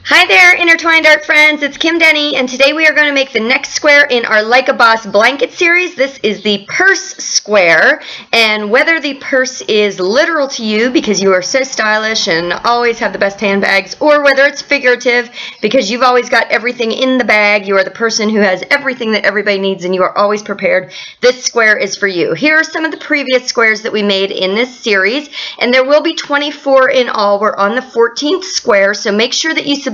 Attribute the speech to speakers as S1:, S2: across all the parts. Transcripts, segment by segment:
S1: Hi there, intertwined art friends. It's Kim Denny, and today we are going to make the next square in our Like a Boss blanket series. This is the purse square, and whether the purse is literal to you because you are so stylish and always have the best handbags, or whether it's figurative because you've always got everything in the bag, you are the person who has everything that everybody needs and you are always prepared, this square is for you. Here are some of the previous squares that we made in this series, and there will be 24 in all. We're on the 14th square, so make sure that you subscribe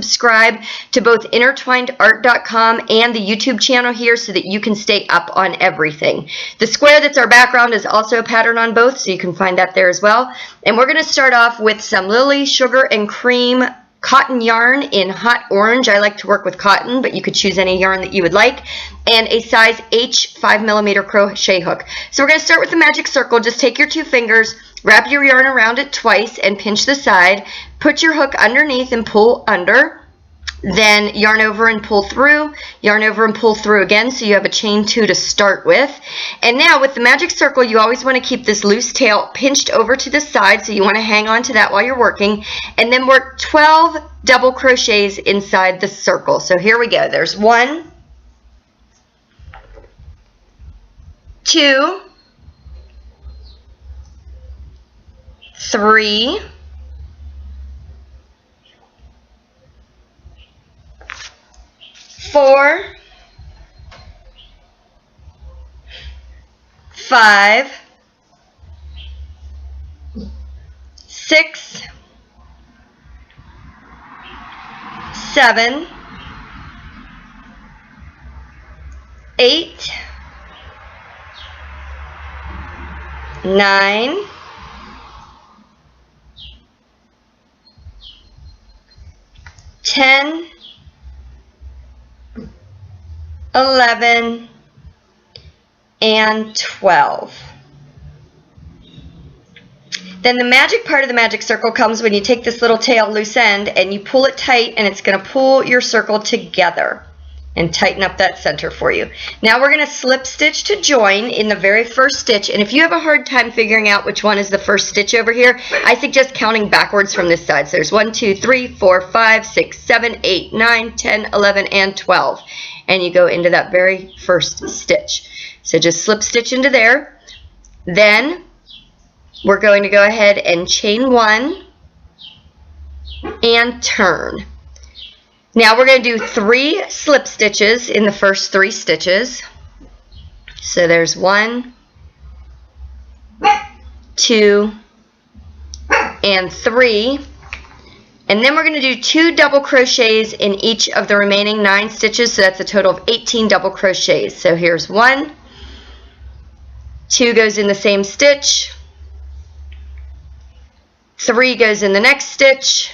S1: to both intertwinedart.com and the YouTube channel here so that you can stay up on everything. The square that's our background is also a pattern on both, so you can find that there as well. And we're going to start off with some Lily Sugar and Cream cotton yarn in hot orange. I like to work with cotton, but you could choose any yarn that you would like, and a size H 5mm crochet hook. So we're going to start with the magic circle. Just take your two fingers, wrap your yarn around it twice and pinch the side, put your hook underneath and pull under, then yarn over and pull through, yarn over and pull through again, so you have a chain 2 to start with. And now with the magic circle, you always want to keep this loose tail pinched over to the side, so you want to hang on to that while you're working, and then work 12 double crochets inside the circle. So here we go. There's 1, 2, 3, 4, 5, 6, 7, 8, 9, 10, 11, and 12. Then the magic part of the magic circle comes when you take this little tail loose end and you pull it tight, and it's going to pull your circle together and tighten up that center for you. Now we're going to slip stitch to join in the very first stitch, and if you have a hard time figuring out which one is the first stitch over here, I suggest counting backwards from this side. So there's 1, 2, 3, 4, 5, 6, 7, 8, 9, 10, 11, and 12. And you go into that very first stitch. So just slip stitch into there. Then we're going to go ahead and chain 1 and turn. Now we're going to do 3 slip stitches in the first 3 stitches. So there's 1, 2, and 3. And then we're going to do 2 double crochets in each of the remaining 9 stitches, so that's a total of 18 double crochets. So here's 1, 2 goes in the same stitch, 3 goes in the next stitch,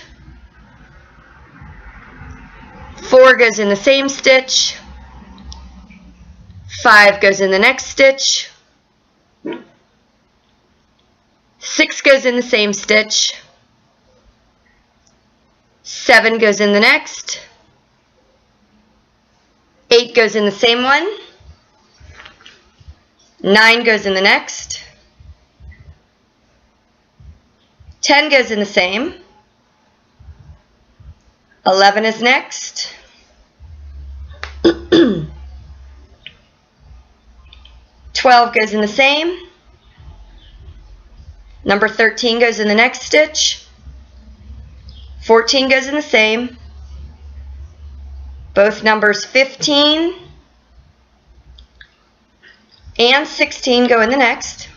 S1: 4 goes in the same stitch, 5 goes in the next stitch, 6 goes in the same stitch, 7 goes in the next, 8 goes in the same one, 9 goes in the next, 10 goes in the same, 11 is next, 12 goes in the same, number 13 goes in the next stitch, 14 goes in the same, both numbers 15 and 16 go in the next,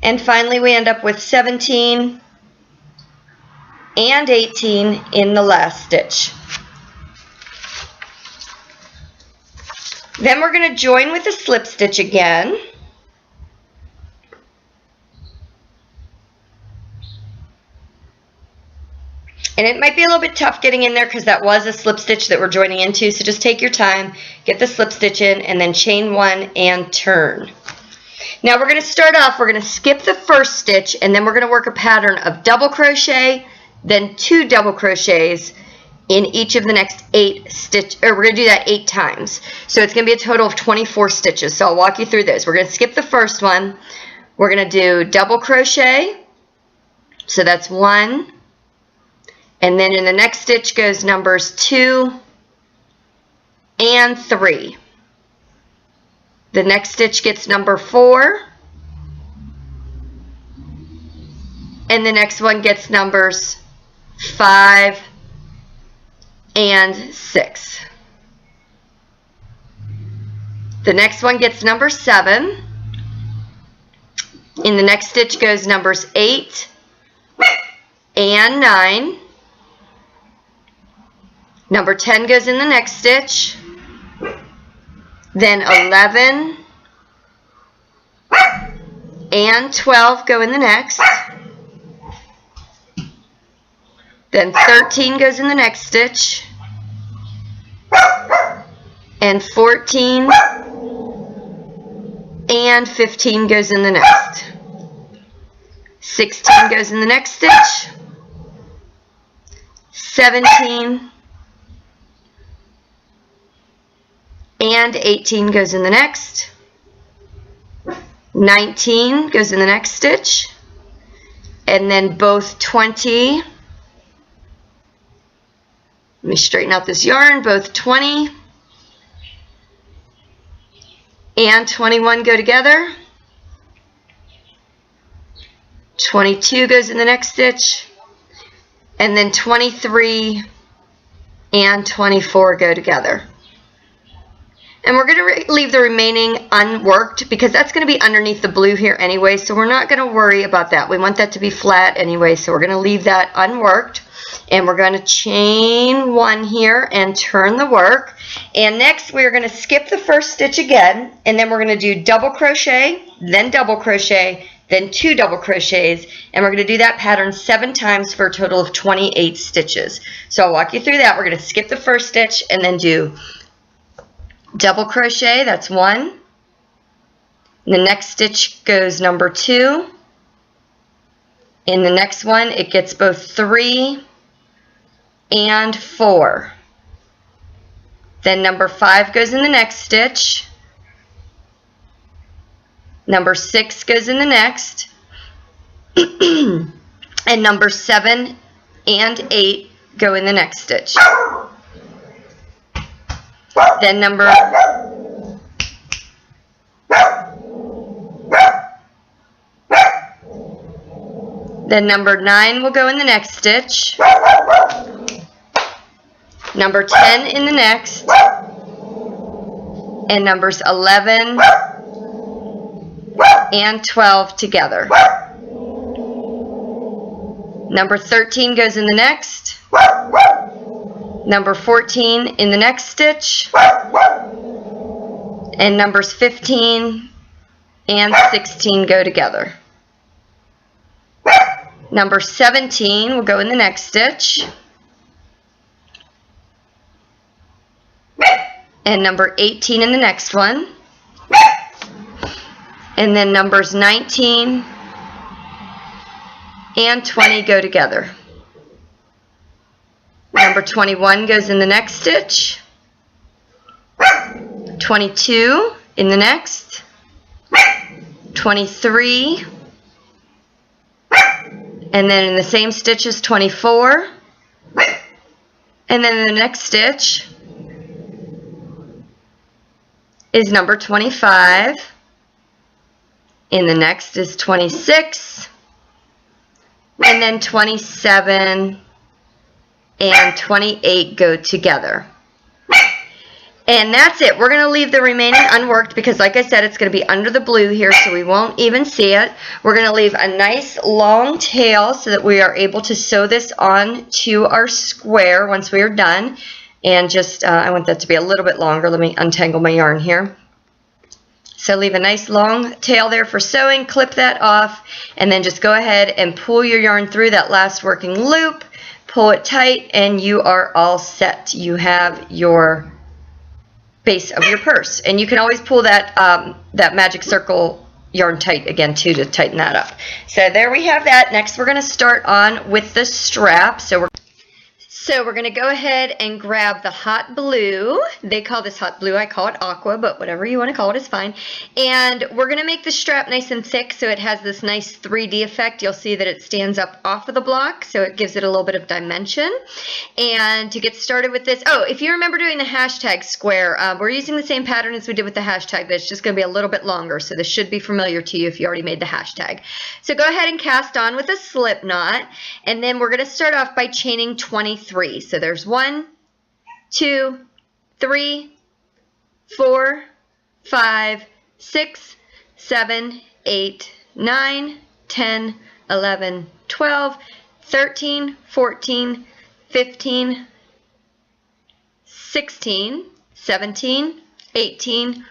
S1: and finally we end up with 17 and 18 in the last stitch. Then we're going to join with a slip stitch again. And it might be a little bit tough getting in there because that was a slip stitch that we're joining into, so just take your time, get the slip stitch in, and then chain 1 and turn. Now we're going to start off, we're going to skip the first stitch, and then we're going to work a pattern of double crochet, then 2 double crochets in each of the next 8 stitches, or we're going to do that 8 times. So it's going to be a total of 24 stitches. So I'll walk you through this. We're going to skip the first one. We're going to do double crochet. So that's 1, And then in the next stitch goes numbers 2 and 3. The next stitch gets number 4. And the next one gets numbers 5 and 6. The next one gets number 7. In the next stitch goes numbers 8 and 9. Number 10 goes in the next stitch. Then 11 and 12 go in the next. Then 13 goes in the next stitch. And 14 and 15 goes in the next. 16 goes in the next stitch. 17 and 18 goes in the next. 19 goes in the next stitch. And then both 20, let me straighten out this yarn, both 20 and 21 go together. 22 goes in the next stitch, and then 23 and 24 go together. And we're going to leave the remaining unworked because that's going to be underneath the blue here anyway, so we're not going to worry about that. We want that to be flat anyway, so we're going to leave that unworked. And we're going to chain 1 here and turn the work. And next we're going to skip the first stitch again, and then we're going to do double crochet, then double crochet, then 2 double crochets, and we're going to do that pattern 7 times for a total of 28 stitches. So I'll walk you through that. We're going to skip the first stitch and then do double crochet, that's 1. In the next stitch goes number 2. In the next one it gets both 3 and 4. Then number 5 goes in the next stitch. Number 6 goes in the next. And number 7 and 8 go in the next stitch. Then number 9 will go in the next stitch. Number 10 in the next. And numbers 11 and 12 together. Number 13 goes in the next. Number 14 in the next stitch. And numbers 15 and 16 go together. Number 17 will go in the next stitch. And number 18 in the next one. And then numbers 19 and 20 go together. Number 21 goes in the next stitch. 22 in the next. 23. And then in the same stitch is 24. And then in the next stitch is number 25. In the next is 26. And then 27 and 28 go together. And that's it. We're going to leave the remaining unworked because, like I said, it's going to be under the blue here, so we won't even see it. We're going to leave a nice long tail so that we are able to sew this on to our square once we are done. And just, I want that to be a little bit longer. Let me untangle my yarn here. So leave a nice long tail there for sewing, clip that off, and then just go ahead and pull your yarn through that last working loop, pull it tight, and you are all set. You have your base of your purse. And you can always pull that, that magic circle yarn tight again too to tighten that up. So there we have that. Next we're going to start on with the strap. So So we're going to go ahead and grab the hot blue. They call this hot blue. I call it aqua, but whatever you want to call it is fine. And we're going to make the strap nice and thick so it has this nice 3D effect. You'll see that it stands up off of the block, so it gives it a little bit of dimension. And to get started with this, oh, if you remember doing the hashtag square, we're using the same pattern as we did with the hashtag, but it's just going to be a little bit longer, so this should be familiar to you if you already made the hashtag. So go ahead and cast on with a slip knot, and then we're going to start off by chaining 23. So there's 1, 2, 3, 4, 5, 6, 7, 8, 9, 10, 11, 12, 13, 14, 15, 16, 17, 18,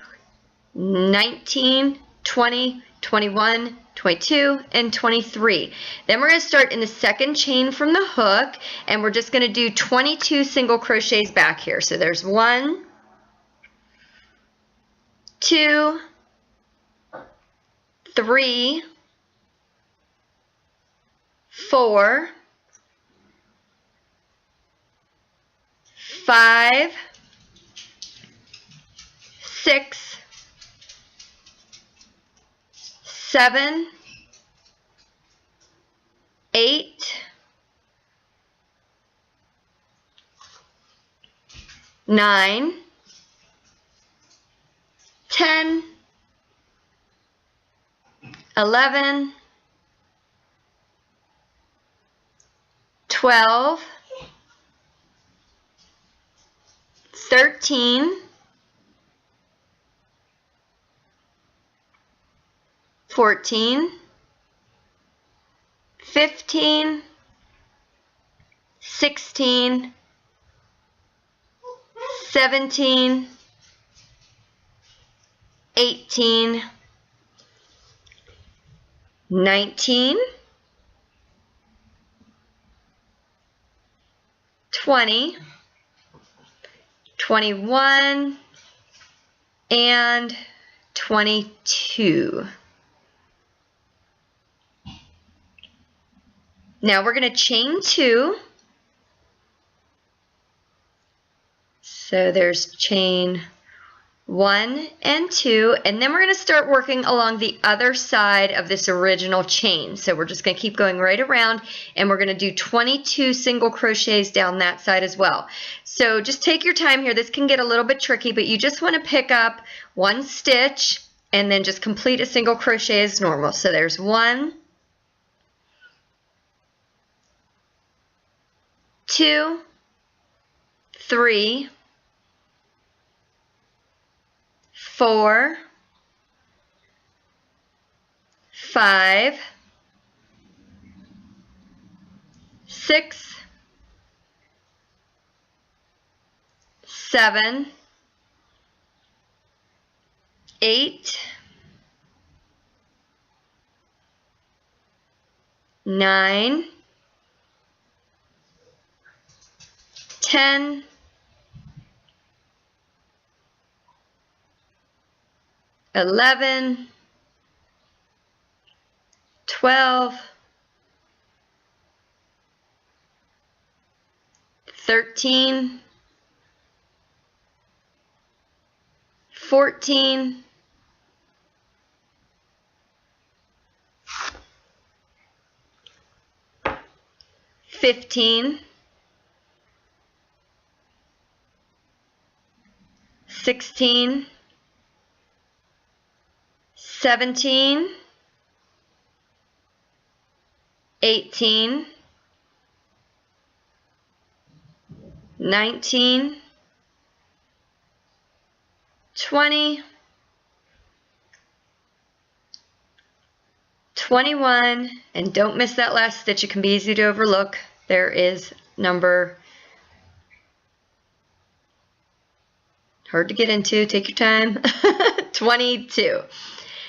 S1: 19, 20, 21, 22, and 23. Then we're going to start in the second chain from the hook, and we're just going to do 22 single crochets back here. So there's 1, 2, 3, 4, 5, 6, 7, 8, 9, 10, 11, 12, 13, 14, 15, 16, 17, 18, 19, 20, 21, and 22. Now we're going to chain 2. So there's chain 1 and 2, and then we're going to start working along the other side of this original chain. So we're just going to keep going right around, and we're going to do 22 single crochets down that side as well. So just take your time here. This can get a little bit tricky, but you just want to pick up 1 stitch and then just complete a single crochet as normal. So there's 1, 2, 3, 4, 5, 6, 7, 8, 9, 10, 11, 12, 13, 14, 15, 16, 17, 18, 19, 20, 21, and don't miss that last stitch. It can be easy to overlook. There is number, hard to get into, take your time, 22.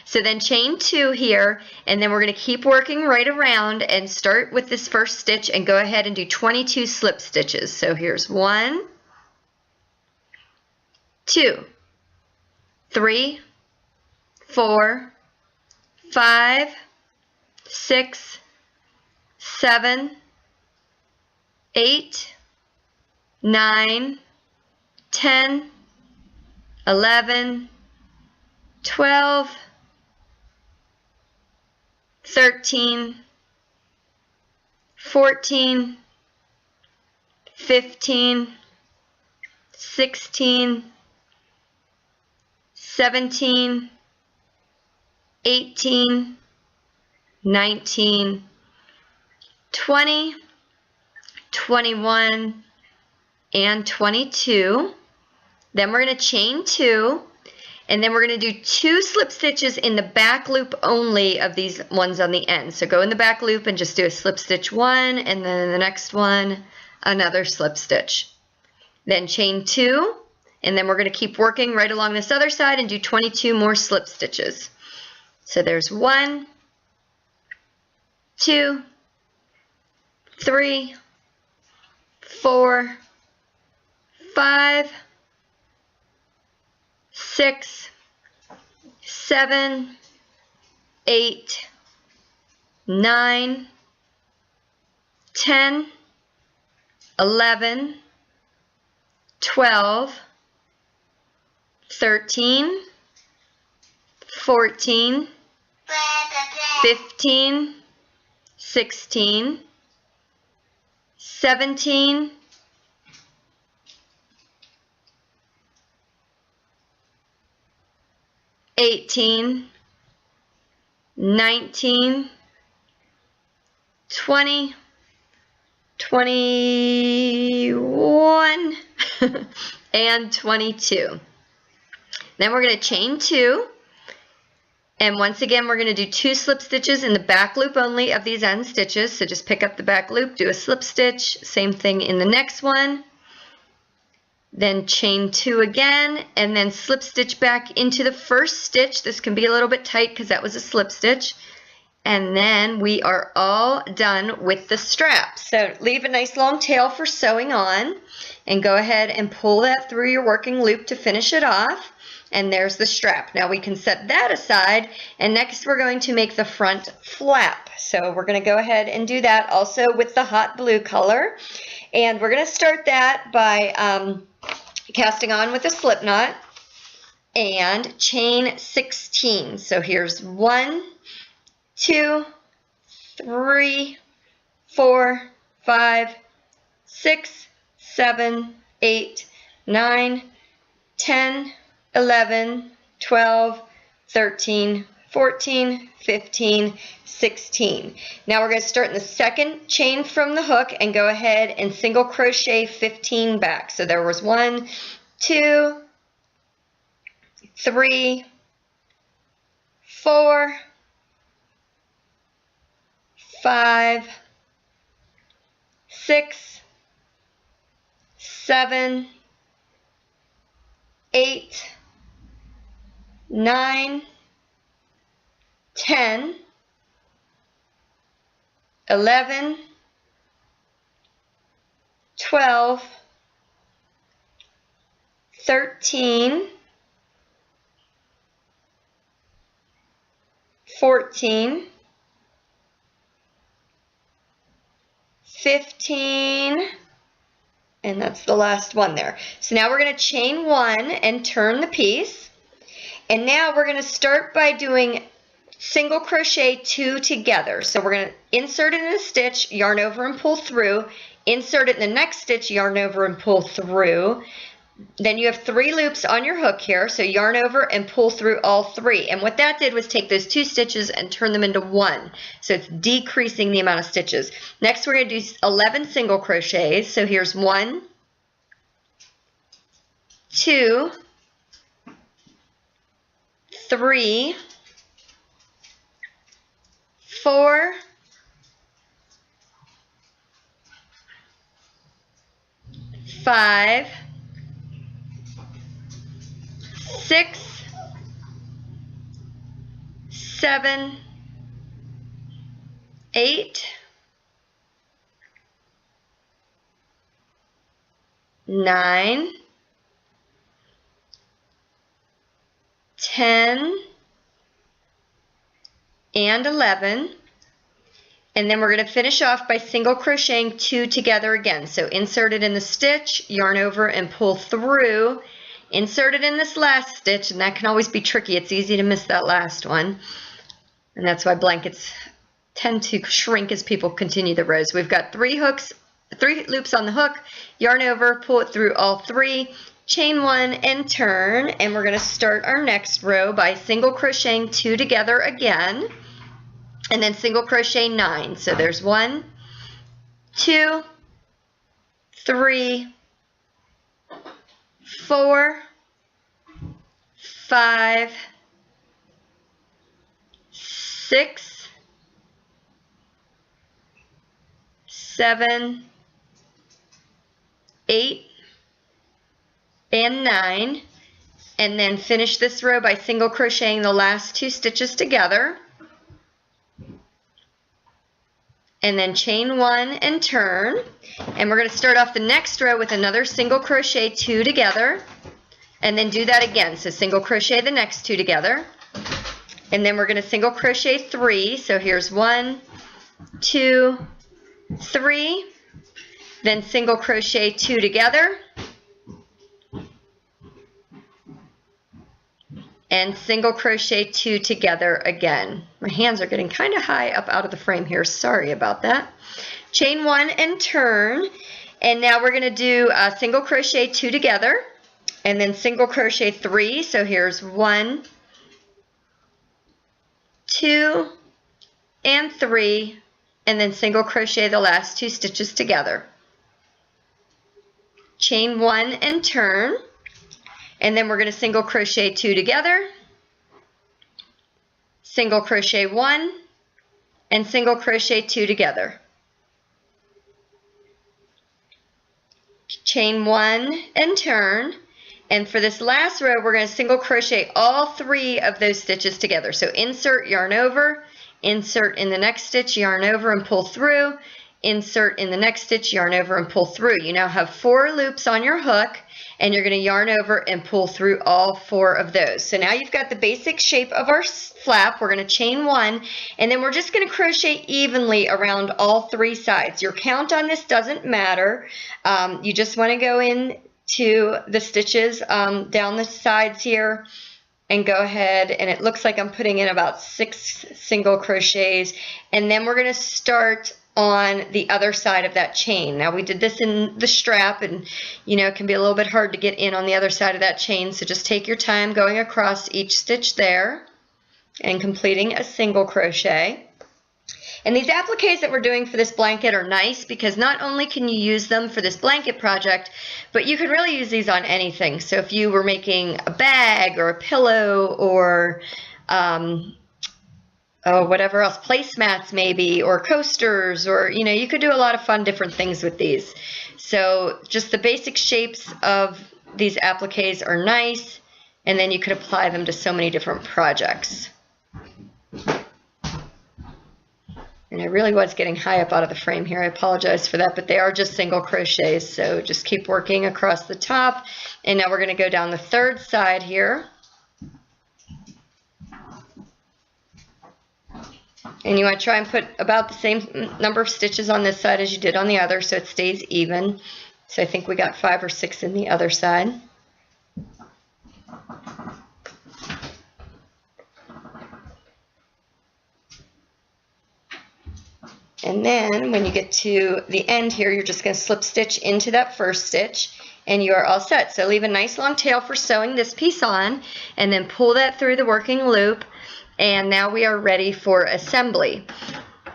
S1: So then chain 2 here, and then we're going to keep working right around and start with this first stitch and go ahead and do 22 slip stitches. So here's 1, 2, 3, 4, 5, 6, 7, 8, 9, 10, 11, 12, 13, 14, 15, 16, 17, 18, 19, 20, 21, and 22. Then we're going to chain 2, and then we're going to do 2 slip stitches in the back loop only of these ones on the end. So go in the back loop and just do a slip stitch 1, and then the next one, another slip stitch. Then chain 2, and then we're going to keep working right along this other side and do 22 more slip stitches. So there's 1, 2, 3, 4, 5, 6, 7, 8, 9, 10, 11, 12, 13, 14, 15, 16, 17, 18, 19, 20, 21, and 22. Then we're going to chain 2, and once again we're going to do 2 slip stitches in the back loop only of these end stitches. So just pick up the back loop, do a slip stitch, same thing in the next one. Then chain 2 again, and then slip stitch back into the first stitch. This can be a little bit tight because that was a slip stitch. And then we are all done with the strap. So leave a nice long tail for sewing on, and go ahead and pull that through your working loop to finish it off. And there's the strap. Now we can set that aside, and next we're going to make the front flap. So we're going to go ahead and do that also with the hot blue color. And we're going to start that by casting on with a slip knot and chain 16. So here's 1, 2, 3, 4, 5, 6, 7, 8, 9, 10, 11, 12, 13, 14, 15, 16. Now we're going to start in the second chain from the hook and go ahead and single crochet 15 back. So there was 1, 2, 3, 4, 5, 6, 7, 8, 9, 10, 11, 12, 13, 14, 15, and that's the last one there. So now we're going to chain 1 and turn the piece. And now we're going to start by doing single crochet 2 together. So we're going to insert it in a stitch, yarn over and pull through, insert it in the next stitch, yarn over and pull through. Then you have 3 loops on your hook here, so yarn over and pull through all 3. And what that did was take those 2 stitches and turn them into 1. So it's decreasing the amount of stitches. Next we're going to do 11 single crochets. So here's 1, 2, 3, 4, 5, 6, 7, 8, 9, 10, and 11. And then we're going to finish off by single crocheting 2 together again. So insert it in the stitch, yarn over and pull through. Insert it in this last stitch, and that can always be tricky. It's easy to miss that last one. And that's why blankets tend to shrink as people continue the rows. We've got 3 loops on the hook, yarn over, pull it through all 3, chain 1 and turn, and we're going to start our next row by single crocheting 2 together again. And then single crochet 9. So there's 1, 2, 3, 4, 5, 6, 7, 8, and 9. And then finish this row by single crocheting the last 2 stitches together. And then chain 1 and turn, and we're going to start off the next row with another single crochet 2 together, and then do that again. So single crochet the next 2 together, and then we're going to single crochet 3. So here's 1, 2, 3, then single crochet 2 together, and single crochet 2 together again. My hands are getting kind of high up out of the frame here. Sorry about that. Chain 1 and turn. And now we're going to do a single crochet 2 together, and then single crochet 3. So here's 1, 2, and 3, and then single crochet the last 2 stitches together. Chain 1 and turn. And then we're going to single crochet 2 together, single crochet 1, and single crochet 2 together. Chain 1 and turn. And for this last row, we're going to single crochet all 3 of those stitches together. So insert, yarn over, insert in the next stitch, yarn over and pull through, insert in the next stitch, yarn over and pull through. You now have 4 loops on your hook, and you're going to yarn over and pull through all 4 of those. So now you've got the basic shape of our flap. We're going to chain 1, and then we're just going to crochet evenly around all 3 sides. Your count on this doesn't matter. You just want to go in to the stitches down the sides here and go ahead, and it looks like I'm putting in about 6 single crochets, and then we're going to start on the other side of that chain. Now we did this in the strap, and you know it can be a little bit hard to get in on the other side of that chain, so just take your time going across each stitch there and completing a single crochet. And these appliques that we're doing for this blanket are nice because not only can you use them for this blanket project, but you could really use these on anything. So if you were making a bag or a pillow or whatever else, placemats maybe, or coasters, or you could do a lot of fun different things with these. So just the basic shapes of these appliques are nice, and then you could apply them to so many different projects. And I really was getting high up out of the frame here. I apologize for that, but they are just single crochets, so just keep working across the top. And now we're going to go down the third side here. And you want to try and put about the same number of stitches on this side as you did on the other, so it stays even. So I think we got 5 or 6 in the other side. And then when you get to the end here, you're just going to slip stitch into that first stitch, and you are all set. So leave a nice long tail for sewing this piece on, and then pull that through the working loop. And now we are ready for assembly.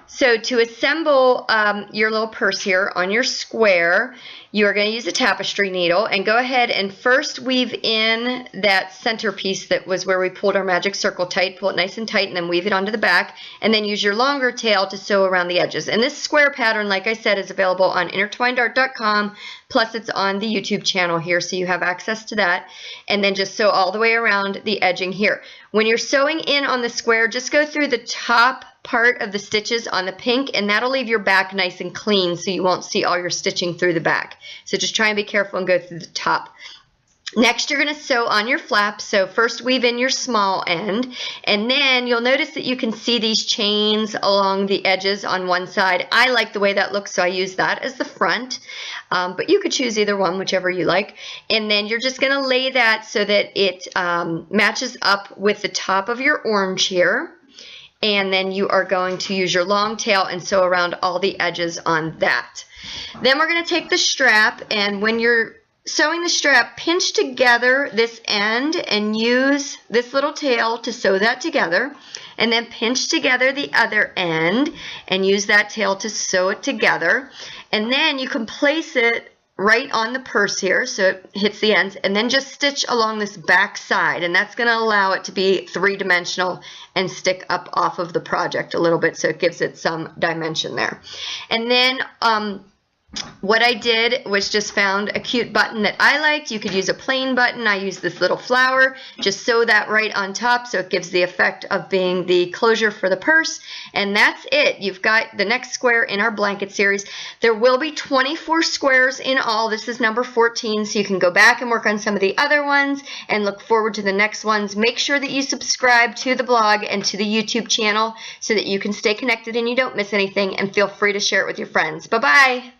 S1: So to assemble your little purse here on your square, you are going to use a tapestry needle and go ahead and first weave in that center piece that was where we pulled our magic circle tight. Pull it nice and tight and then weave it onto the back, and then use your longer tail to sew around the edges. And this square pattern, like I said, is available on intertwinedart.com, plus it's on the YouTube channel here, so you have access to that. And then just sew all the way around the edging here. When you're sewing in on the square, just go through the top part of the stitches on the pink, and that'll leave your back nice and clean so you won't see all your stitching through the back. So just try and be careful and go through the top. Next, you're going to sew on your flap. So first weave in your small end, and then you'll notice that you can see these chains along the edges on one side. I like the way that looks, so I use that as the front, but you could choose either one, whichever you like. And then you're just going to lay that so that it matches up with the top of your orange here. And then you are going to use your long tail and sew around all the edges on that. Then we're going to take the strap, and when you're sewing the strap, pinch together this end and use this little tail to sew that together, and then pinch together the other end and use that tail to sew it together. And then you can place it right on the purse here so it hits the ends, and then just stitch along this back side, and that's going to allow it to be three-dimensional and stick up off of the project a little bit, so it gives it some dimension there. And then what I did was just found a cute button that I liked. You could use a plain button. I used this little flower. Just sew that right on top so it gives the effect of being the closure for the purse. And that's it. You've got the next square in our blanket series. There will be 24 squares in all. This is number 14, so you can go back and work on some of the other ones and look forward to the next ones. Make sure that you subscribe to the blog and to the YouTube channel so that you can stay connected and you don't miss anything, and feel free to share it with your friends. Bye-bye.